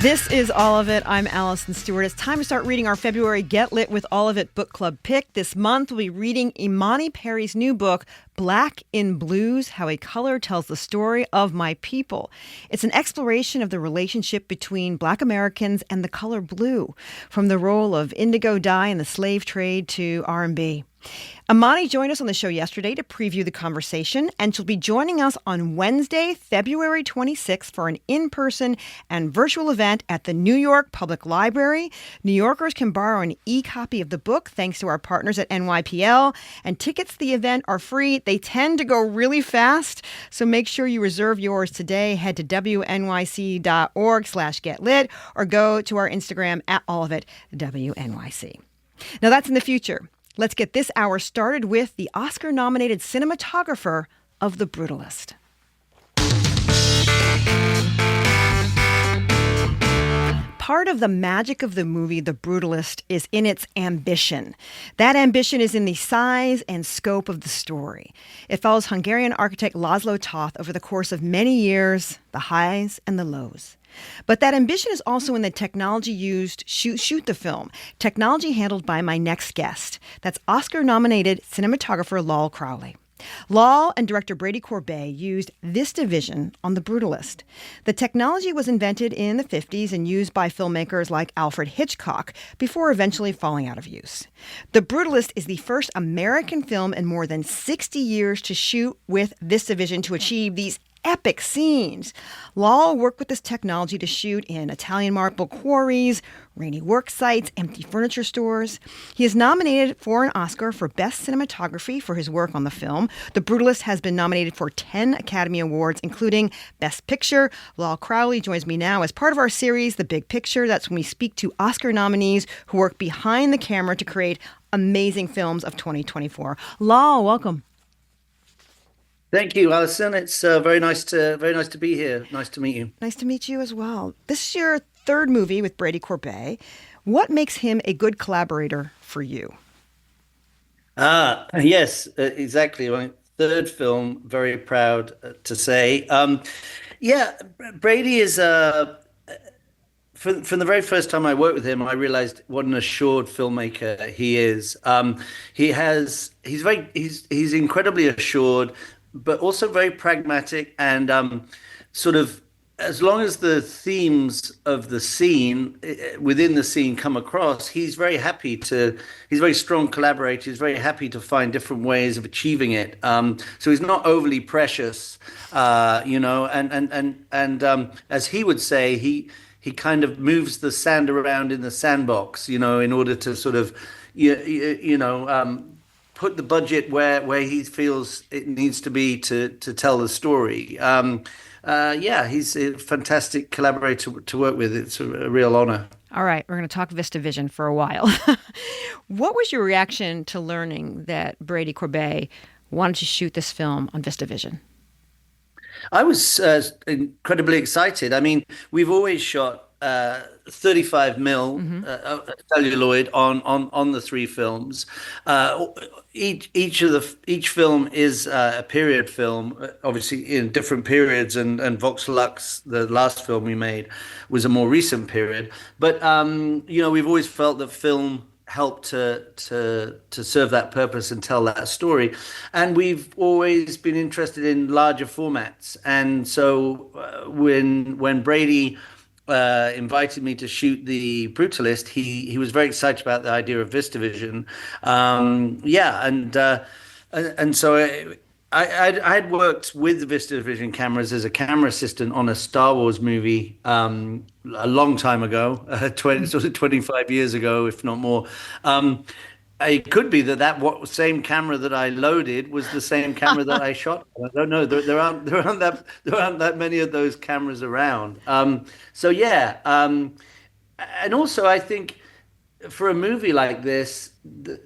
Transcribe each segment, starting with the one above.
This is All of It. I'm Alison Stewart. It's time to start reading our February Get Lit with All of It book club pick. This month, we'll be reading Imani Perry's new book, Black in Blues, How a Color Tells the Story of My People. It's an exploration of the relationship between Black Americans and the color blue, from the role of indigo dye in the slave trade to R&B. Imani joined us on the show yesterday to preview the conversation, and she'll be joining us on Wednesday, February 26th for an in-person and virtual event at the New York Public Library. New Yorkers can borrow an e-copy of the book thanks to our partners at NYPL, and tickets to the event are free. They tend to go really fast, so make sure you reserve yours today. Head to wnyc.org/getlit or go to our Instagram at allofitwnyc. Now that's in the future. Let's get this hour started with the Oscar-nominated cinematographer of The Brutalist. Part of the magic of the movie The Brutalist is in its ambition. That ambition is in the size and scope of the story. It follows Hungarian architect Laszlo Toth over the course of many years, the highs and the lows. But that ambition is also in the technology used to shoot the film, technology handled by my next guest. That's Oscar-nominated cinematographer Lol Crawley. Lol and director Brody used VistaVision on The Brutalist. The technology was invented in the 50s and used by filmmakers like Alfred Hitchcock before eventually falling out of use. The Brutalist is the first American film in more than 60 years to shoot with VistaVision to achieve these epic scenes. Lol worked with this technology to shoot in Italian marble quarries, rainy work sites, empty furniture stores. He is nominated for an Oscar for Best Cinematography for his work on the film. The Brutalist has been nominated for 10 Academy Awards, including Best Picture. Lol Crawley joins me now as part of our series, The Big Picture. That's when we speak to Oscar nominees who work behind the camera to create amazing films of 2024. Lol, welcome. Thank you, Alison. It's very nice to be here. Nice to meet you. Nice to meet you as well. This is your third movie with Brody. What makes him a good collaborator for you? Yes, exactly. My third film. Very proud to say. Yeah, Brady is from the very first time I worked with him, I realized what an assured filmmaker he is. He's incredibly assured, but also very pragmatic and sort of, as long as the themes of the scene within the scene come across, he's very a very strong collaborator. He's very happy to find different ways of achieving it. So he's not overly precious, and as he would say, he kind of moves the sand around in the sandbox, in order to sort of, put the budget where he feels it needs to be to tell the story. He's a fantastic collaborator to work with. It's a real honor. All right, we're going to talk VistaVision for a while. What was your reaction to learning that Brody wanted to shoot this film on VistaVision? I was incredibly excited. I mean, we've always shot 35 mil celluloid on the three films. Each film is a period film, obviously in different periods, and Vox Lux, the last film we made, was a more recent period. But we've always felt that film help to serve that purpose and tell that story, and we've always been interested in larger formats. And so when Brady invited me to shoot The Brutalist, he was very excited about the idea of VistaVision. And so I had worked with the VistaVision cameras as a camera assistant on a Star Wars movie a long time ago, 25 years ago, if not more. It could be that same camera that I loaded was the same camera that I shot. I don't know. There aren't that many of those cameras around. And also I think for a movie like this, the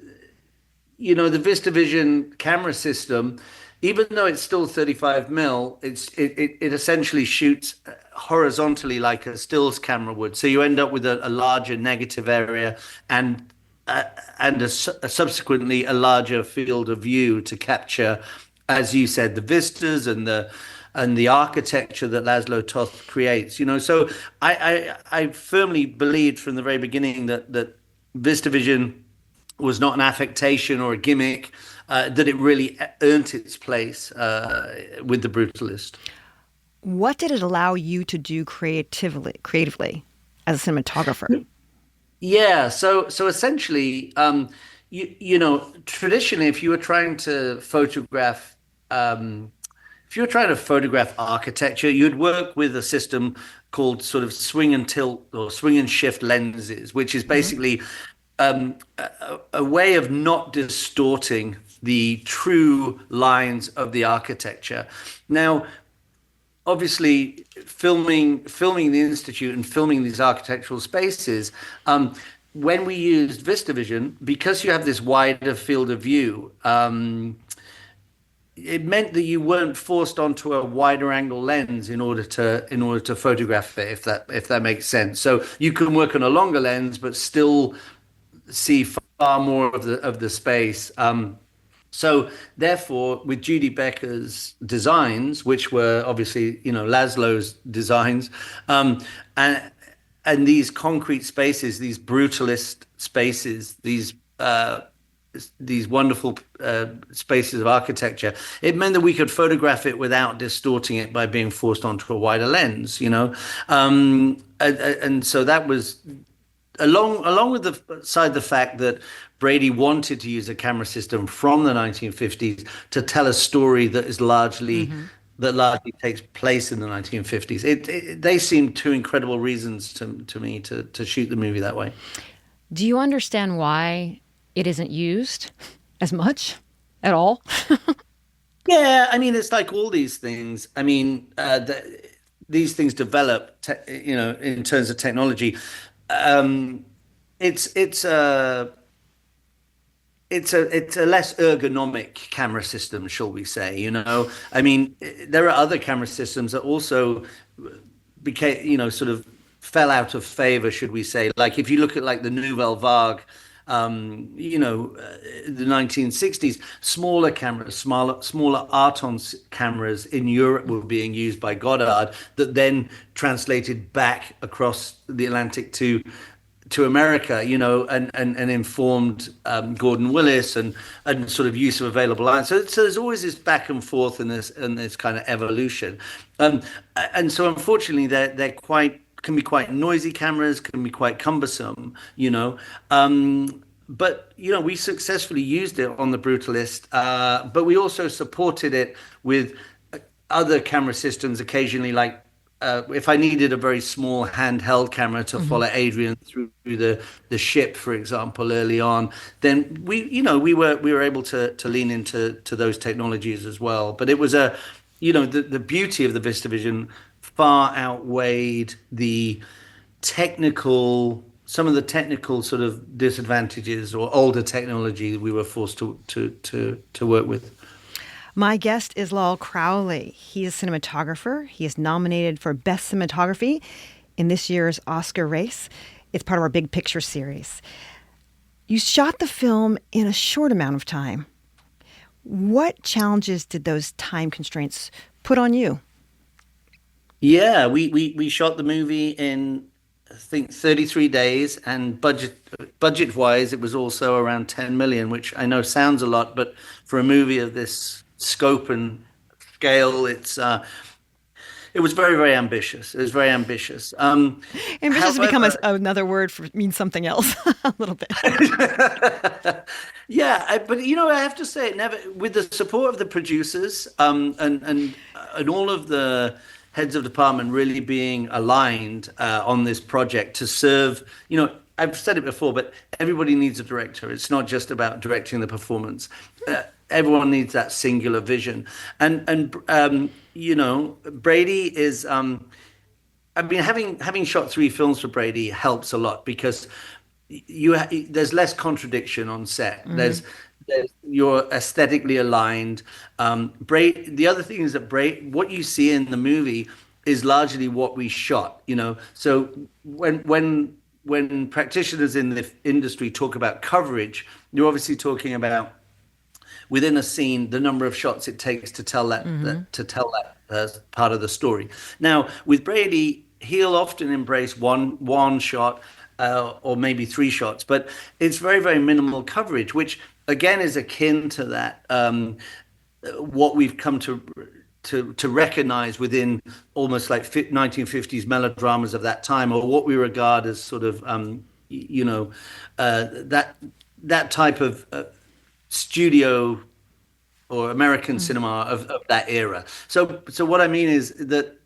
VistaVision camera system, even though it's still 35 mil, it essentially shoots horizontally like a stills camera would. So you end up with a larger negative area and subsequently a larger field of view to capture, as you said, the vistas and the and the architecture that Laszlo Toth creates. So I firmly believed from the very beginning that VistaVision was not an affectation or a gimmick, that it really earned its place with the Brutalist. What did it allow you to do creatively as a cinematographer? Yeah, so essentially, traditionally, if you were trying to photograph architecture, you'd work with a system called sort of swing and tilt or swing and shift lenses, which is Hmm. basically a way of not distorting the true lines of the architecture. Now, obviously, filming the institute and filming these architectural spaces, when we used VistaVision, because you have this wider field of view, it meant that you weren't forced onto a wider angle lens in order to photograph it, if that makes sense. So you can work on a longer lens, but still see far more of the space. So therefore, with Judy Becker's designs, which were obviously, Laszlo's designs, and these concrete spaces, these brutalist spaces, these wonderful spaces of architecture, it meant that we could photograph it without distorting it by being forced onto a wider lens. And so that was along with the fact that Brady wanted to use a camera system from the 1950s to tell a story Hmm. that largely takes place in the 1950s. They seemed two incredible reasons to me to shoot the movie that way. Do you understand why it isn't used as much at all? Yeah, I mean, it's like all these things. I mean, these things develop, in terms of technology. Um, it's it's a it's a less ergonomic camera system, shall we say? I mean, there are other camera systems that also became, sort of fell out of favor, should we say? Like if you look at like the Nouvelle Vague, the 1960s, smaller cameras, smaller Artons cameras in Europe were being used by Goddard that then translated back across the Atlantic to America, and informed Gordon Willis and sort of use of available lines. So there's always this back and forth and this kind of evolution, and so unfortunately they're quite can be quite noisy cameras, can be quite cumbersome. But we successfully used it on the Brutalist, but we also supported it with other camera systems occasionally, like if I needed a very small handheld camera to Hmm. follow Adrien through the ship, for example, early on, then we were able to lean into those technologies as well. But it was the beauty of the VistaVision far outweighed some of the technical sort of disadvantages or older technology we were forced to work with. My guest is Lol Crawley. He is a cinematographer. He is nominated for Best Cinematography in this year's Oscar race. It's part of our Big Picture series. You shot the film in a short amount of time. What challenges did those time constraints put on you? Yeah, we shot the movie in, I think, 33 days, and budget wise, it was also around 10 million, which I know sounds a lot, but for a movie of this scope and scale, it was very, very ambitious. It was very ambitious. Ambitious has become However, another word for means something else a little bit. yeah, but I have to say, it never, with the support of the producers, and all of the heads of department really being aligned on this project to serve. I've said it before, but everybody needs a director. It's not just about directing the performance. Everyone needs that singular vision, and Brady is. I mean, having shot three films for Brady helps a lot because there's less contradiction on set. Hmm. You're aesthetically aligned. The other thing is that what you see in the movie is largely what we shot. So when practitioners in the industry talk about coverage, you're obviously talking about within a scene the number of shots it takes to tell that Hmm. that to tell part of the story. Now, with Brady, he'll often embrace one shot or maybe three shots, but it's very, very minimal coverage, which again is akin to that what we've come to recognize within almost like 1950s melodramas of that time, or what we regard as sort of you know that type of studio or American cinema of that era. So what I mean is that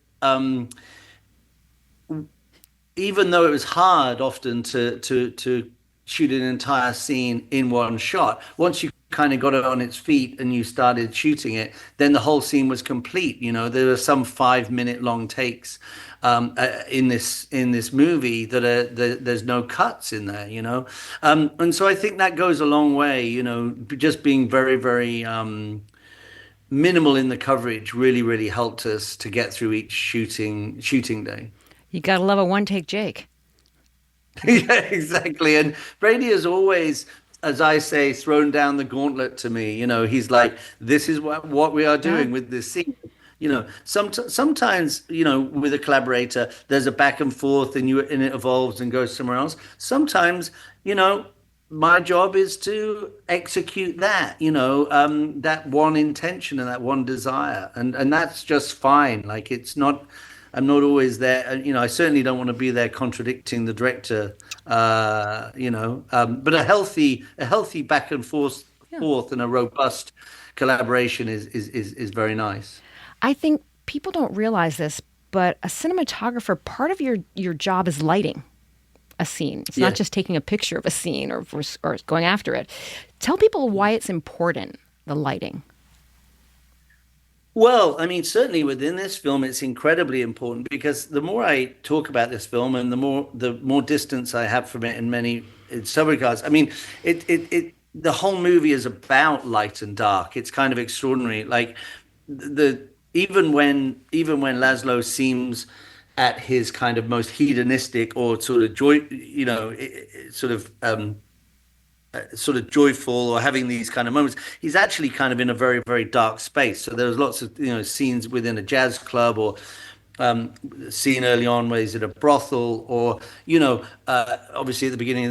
even though it was hard often to shoot an entire scene in one shot, once you kind of got it on its feet and you started shooting it, then the whole scene was complete. You know, there were some 5 minute long takes in this movie that there's no cuts in there. You know, and so I think that goes a long way. You know, just being very very minimal in the coverage really helped us to get through each shooting day. You gotta love a one take Jake. Yeah, exactly. And Brady has always, as I say, thrown down the gauntlet to me. You know, he's like, this is what we are Yeah. doing with this scene. You know, sometimes, you know, with a collaborator, there's a back and forth and it evolves and goes somewhere else. Sometimes, you know, my job is to execute that, you know, that one intention and that one desire. And that's just fine. Like it's not, I'm not always there. You know, I certainly don't want to be there contradicting the director, you know, but a healthy back and Yeah. forth and a robust collaboration is very nice. I think people don't realize this, but a cinematographer, part of your job is lighting a scene. It's not Yeah. just taking a picture of a scene or going after it. Tell people why it's important, the lighting. Well, I mean, certainly within this film, it's incredibly important because the more I talk about this film and the more distance I have from it in some regards. I mean, the whole movie is about light and dark. It's kind of extraordinary. Like the even when Laszlo seems at his kind of most hedonistic or sort of joy, you know, sort of joyful or having these kind of moments, he's actually kind of in a very very dark space. So there's lots of scenes within a jazz club, or scene early on where he's at a brothel, or obviously at the beginning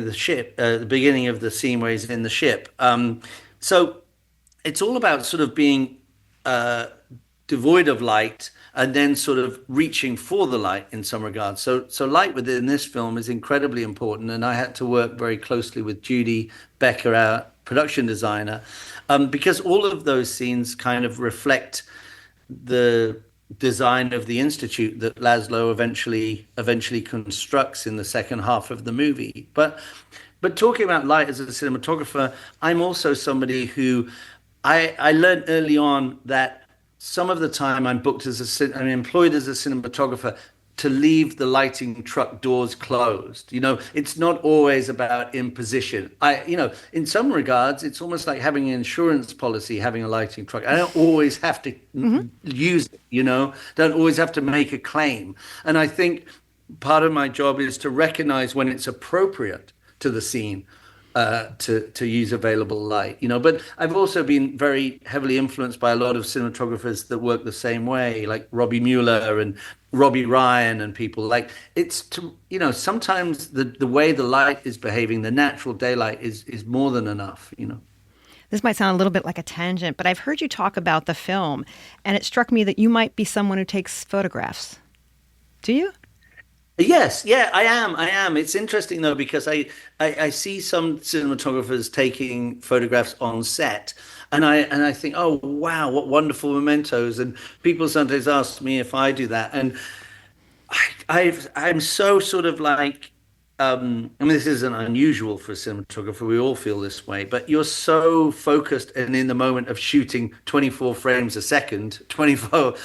of the scene where he's in the ship. So it's all about sort of being uh, devoid of light and then sort of reaching for the light in some regards. So light within this film is incredibly important, and I had to work very closely with Judy Becker, our production designer, because all of those scenes kind of reflect the design of the institute that Laszlo eventually constructs in the second half of the movie. But talking about light as a cinematographer, I'm also somebody who I learned early on that some of the time I'm employed as a cinematographer to leave the lighting truck doors closed. You know, it's not always about imposition. In some regards, it's almost like having an insurance policy, having a lighting truck. I don't always have to use it, don't always have to make a claim. And I think part of my job is to recognize when it's appropriate to the scene to use available light, But I've also been very heavily influenced by a lot of cinematographers that work the same way, like Robbie Mueller and Robbie Ryan and people. Like sometimes the way the light is behaving, the natural daylight is more than enough. This might sound a little bit like a tangent, but I've heard you talk about the film, and it struck me that you might be someone who takes photographs. Do you? Yes, yeah, I am. It's interesting though because I see some cinematographers taking photographs on set, and I think, oh wow, what wonderful mementos. And people sometimes ask me if I do that, and I'm so sort of like, I mean, this isn't unusual for a cinematographer. We all feel this way, but you're so focused and in the moment of shooting 24 frames a second, 24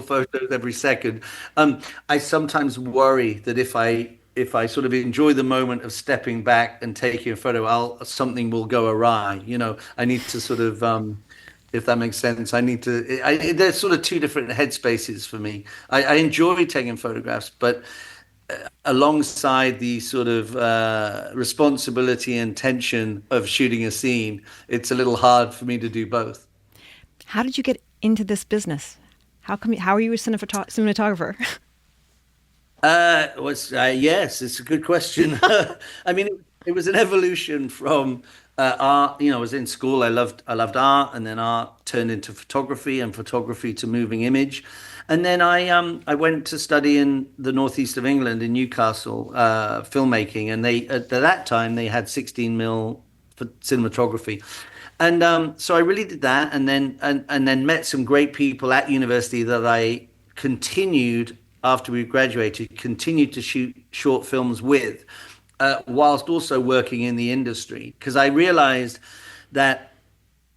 photos every second. I sometimes worry that if I sort of enjoy the moment of stepping back and taking a photo, something will go awry. I need to sort of, if that makes sense, there's sort of two different headspaces for me. I enjoy taking photographs, but alongside the sort of responsibility and tension of shooting a scene, it's a little hard for me to do both. How did you get into this business? How are you a cinematographer? Was Yes, it's a good question. I mean, it was an evolution from art. I was in school. I loved art, and then art turned into photography, and photography to moving image, and then I went to study in the northeast of England in Newcastle filmmaking, and they at that time they had 16 mil for cinematography. And so I really did that, and then met some great people at university that I continued after we graduated, continued to shoot short films with, whilst also working in the industry. Because I realized that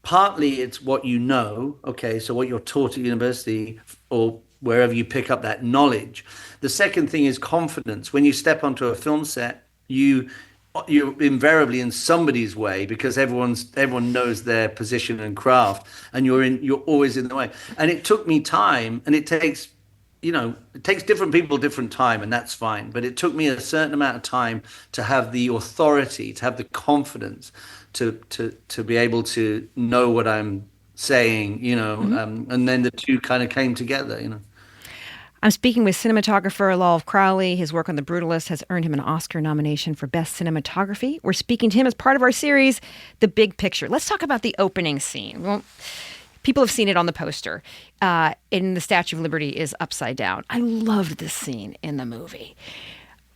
partly it's what you know, okay, so what you're taught at university or wherever you pick up that knowledge. The second thing is confidence. When you step onto a film set, you're invariably in somebody's way because everyone knows their position and craft, and you're always in the way. And it took me time, and it takes different people different time, and that's fine. But it took me a certain amount of time to have the authority, to have the confidence, to be able to know what I'm saying, and then the two kind of came together. I'm speaking with cinematographer Lol Crawley. His work on The Brutalist has earned him an Oscar nomination for Best Cinematography. We're speaking to him as part of our series, The Big Picture. Let's talk about the opening scene. Well, people have seen it on the poster. In the Statue of Liberty is upside down. I loved this scene in the movie.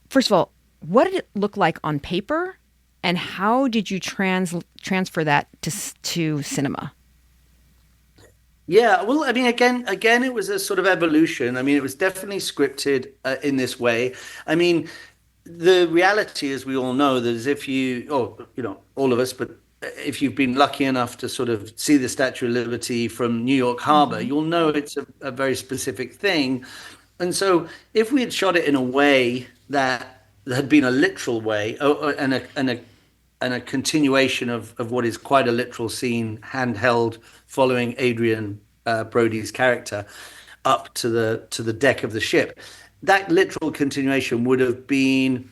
First of all, what did it look like on paper, and how did you transfer that to cinema? Yeah, well, I mean, again, it was a sort of evolution. I mean, it was definitely scripted in this way. I mean, the reality is, we all know that as if or all of us, but if you've been lucky enough to sort of see the Statue of Liberty from New York Harbor, you'll know it's a very specific thing. And so, if we had shot it in a way that had been a literal way, and a continuation of what is quite a literal scene, handheld, following Adrien Brody's character up to the deck of the ship. That literal continuation would have been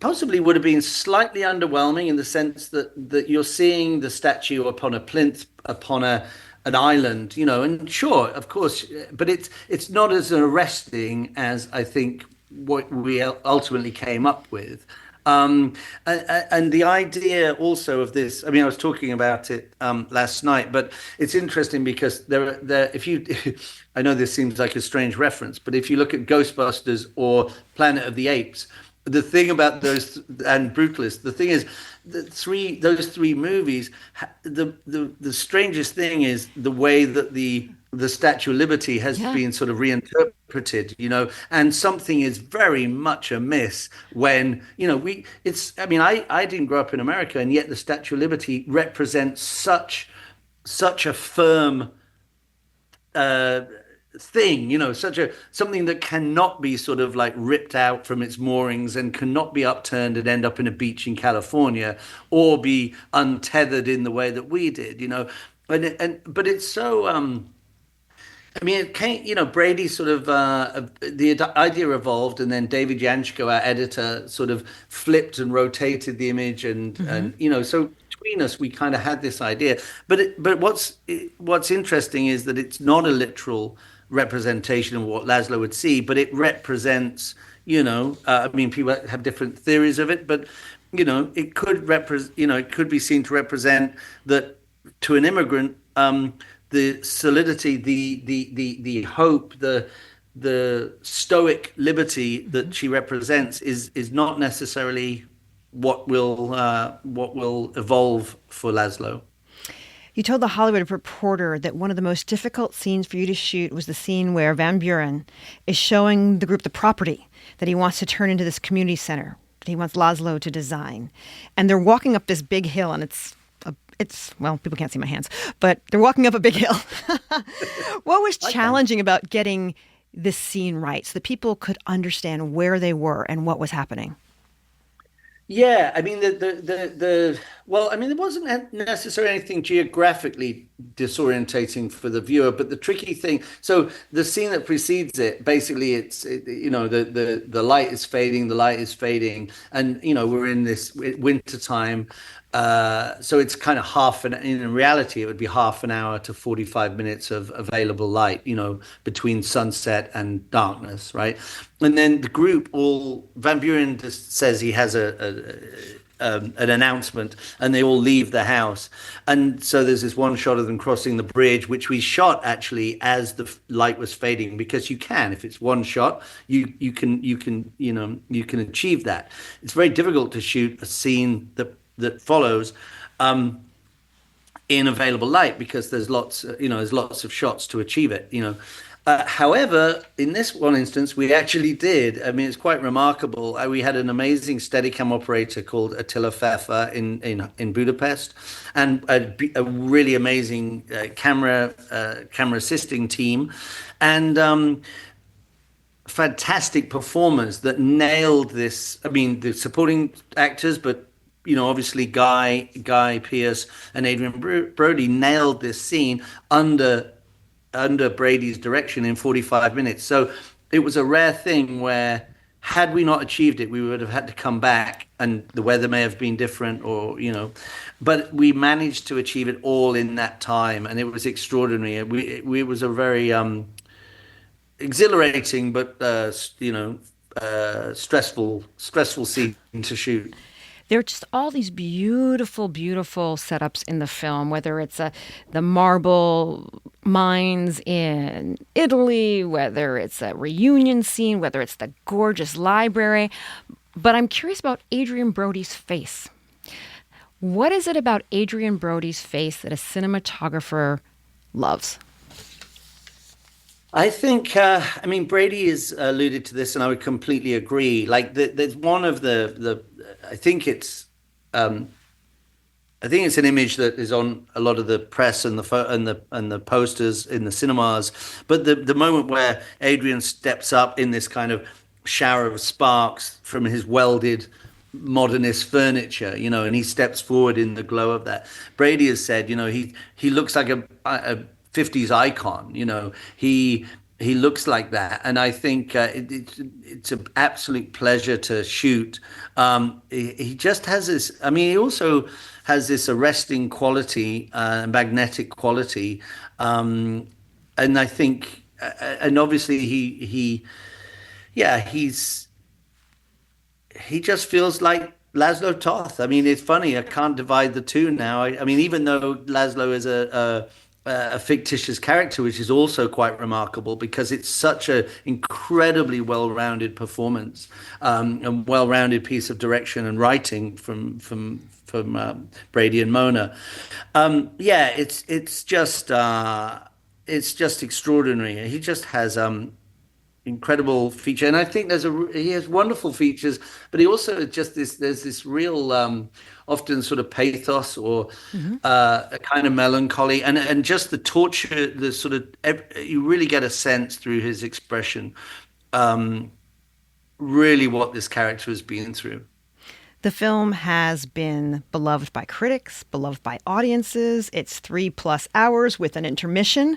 slightly underwhelming, in the sense that you're seeing the statue upon a plinth, upon an island, and sure, of course, but it's not as arresting as I think what we ultimately came up with. And the idea also of this, I mean, I was talking about it last night, but it's interesting because if you, I know this seems like a strange reference, but if you look at Ghostbusters or Planet of the Apes, the thing about those and Brutalist, the thing is, those three movies, the strangest thing is the way that the Statue of Liberty has been sort of reinterpreted, and something is very much amiss when, I mean, I didn't grow up in America, and yet the Statue of Liberty represents such a firm thing, something that cannot be sort of like ripped out from its moorings and cannot be upturned and end up in a beach in California, or be untethered in the way that we did, but it's so I mean, it came, Brady sort of, the idea evolved, and then David Yanchko, our editor, sort of flipped and rotated the image, and so between us, we kind of had this idea. But what's interesting is that it's not a literal representation of what Laszlo would see, but it represents, I mean, people have different theories of it, but it could be seen to represent that to an immigrant. The solidity, the hope, the stoic liberty that she represents is not necessarily what will evolve for Laszlo. You told the Hollywood Reporter that one of the most difficult scenes for you to shoot was the scene where Van Buren is showing the group the property that he wants to turn into this community center that he wants Laszlo to design, and they're walking up this big hill, and it's well, people can't see my hands, but they're walking up a big hill. What was challenging about getting this scene right so that people could understand where they were and what was happening? Yeah, I mean well, I mean, there wasn't necessarily anything geographically disorientating for the viewer, but the tricky thing. So the scene that precedes it, basically, the light is fading, and we're in this winter time, So it's kind of in reality, it would be half an hour to 45 minutes of available light, between sunset and darkness, right? And then the group Van Buren just says he has an announcement and they all leave the house. And so there's this one shot of them crossing the bridge, which we shot actually as the light was fading, because if it's one shot, you can achieve that. It's very difficult to shoot a scene that follows in available light, because there's lots of shots to achieve it. However, in this one instance, we actually did. I mean, it's quite remarkable. We had an amazing Steadicam operator called Attila Pfeffer in Budapest, and a really amazing camera assisting team, and fantastic performers that nailed this. I mean, the supporting actors, but obviously Guy Pearce and Adrien Brody nailed this scene under Brady's direction in 45 minutes. So it was a rare thing where, had we not achieved it, we would have had to come back, and the weather may have been different, but we managed to achieve it all in that time, and it was extraordinary. It was a very exhilarating but stressful scene to shoot. There are just all these beautiful, beautiful setups in the film, whether it's the marble mines in Italy, whether it's a reunion scene, whether it's the gorgeous library. But I'm curious about Adrien Brody's face. What is it about Adrien Brody's face that a cinematographer loves? I think, Brady has alluded to this, and I would completely agree. Like, there's one of I think it's an image that is on a lot of the press and the posters in the cinemas. But the moment where Adrien steps up in this kind of shower of sparks from his welded modernist furniture, and he steps forward in the glow of that. Brady has said, he looks like a 50s icon. He looks like that, and I think it's an absolute pleasure to shoot. He just has this. I mean, he also has this arresting quality, magnetic quality, and I think, and obviously he just feels like Laszlo Toth. I mean, it's funny. I can't divide the two now. I mean, even though Laszlo is a fictitious character, which is also quite remarkable, because it's such an incredibly well-rounded performance, and well-rounded piece of direction and writing from Brady and Mona. It's just extraordinary. He just has incredible feature, and I think he has wonderful features, but he also just there's this real often sort of pathos, or a kind of melancholy, and just the torture, the sort of, you really get a sense through his expression, really what this character has been through. The film has been beloved by critics, beloved by audiences. It's 3+ hours with an intermission.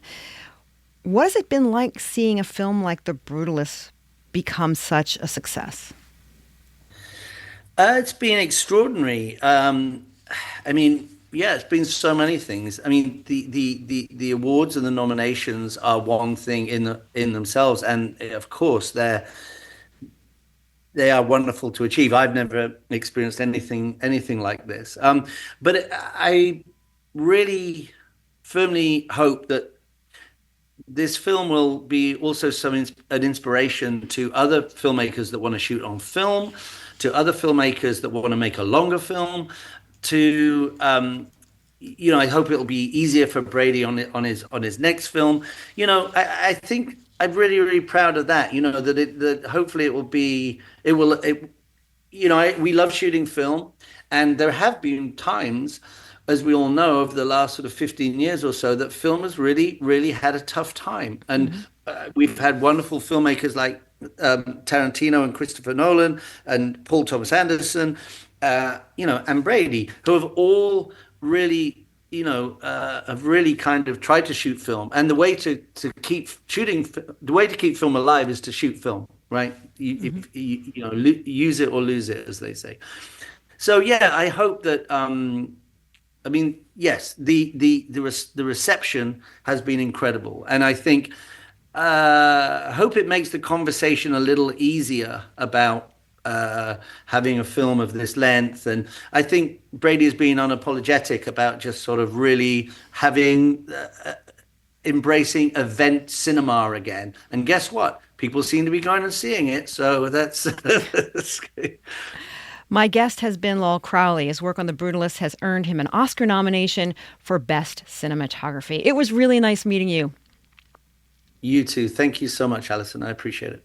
What has it been like seeing a film like The Brutalist become such a success? It's been extraordinary. It's been so many things. I mean, the awards and the nominations are one thing in themselves, and of course they are wonderful to achieve. I've never experienced anything like this. But I really firmly hope that this film will be also an inspiration to other filmmakers that want to shoot on film, to other filmmakers that want to make a longer film, I hope it'll be easier for Brady on his next film. I think I'm really, really proud of that. That hopefully we love shooting film, and there have been times, as we all know, over the last sort of 15 years or so, that film has really, really had a tough time. And we've had wonderful filmmakers like Tarantino and Christopher Nolan and Paul Thomas Anderson, and Brady, who have all really, have really kind of tried to shoot film. And the way to keep film alive is to shoot film, right? Use it or lose it, as they say. So yeah, I hope that I mean, yes, the reception has been incredible, and I think I hope it makes the conversation a little easier about having a film of this length. And I think Brady has been unapologetic about just sort of really having embracing event cinema again. And guess what? People seem to be going and seeing it, so that's, that's good. My guest has been Lol Crawley. His work on The Brutalist has earned him an Oscar nomination for Best Cinematography. It was really nice meeting you. You too. Thank you so much, Alison. I appreciate it.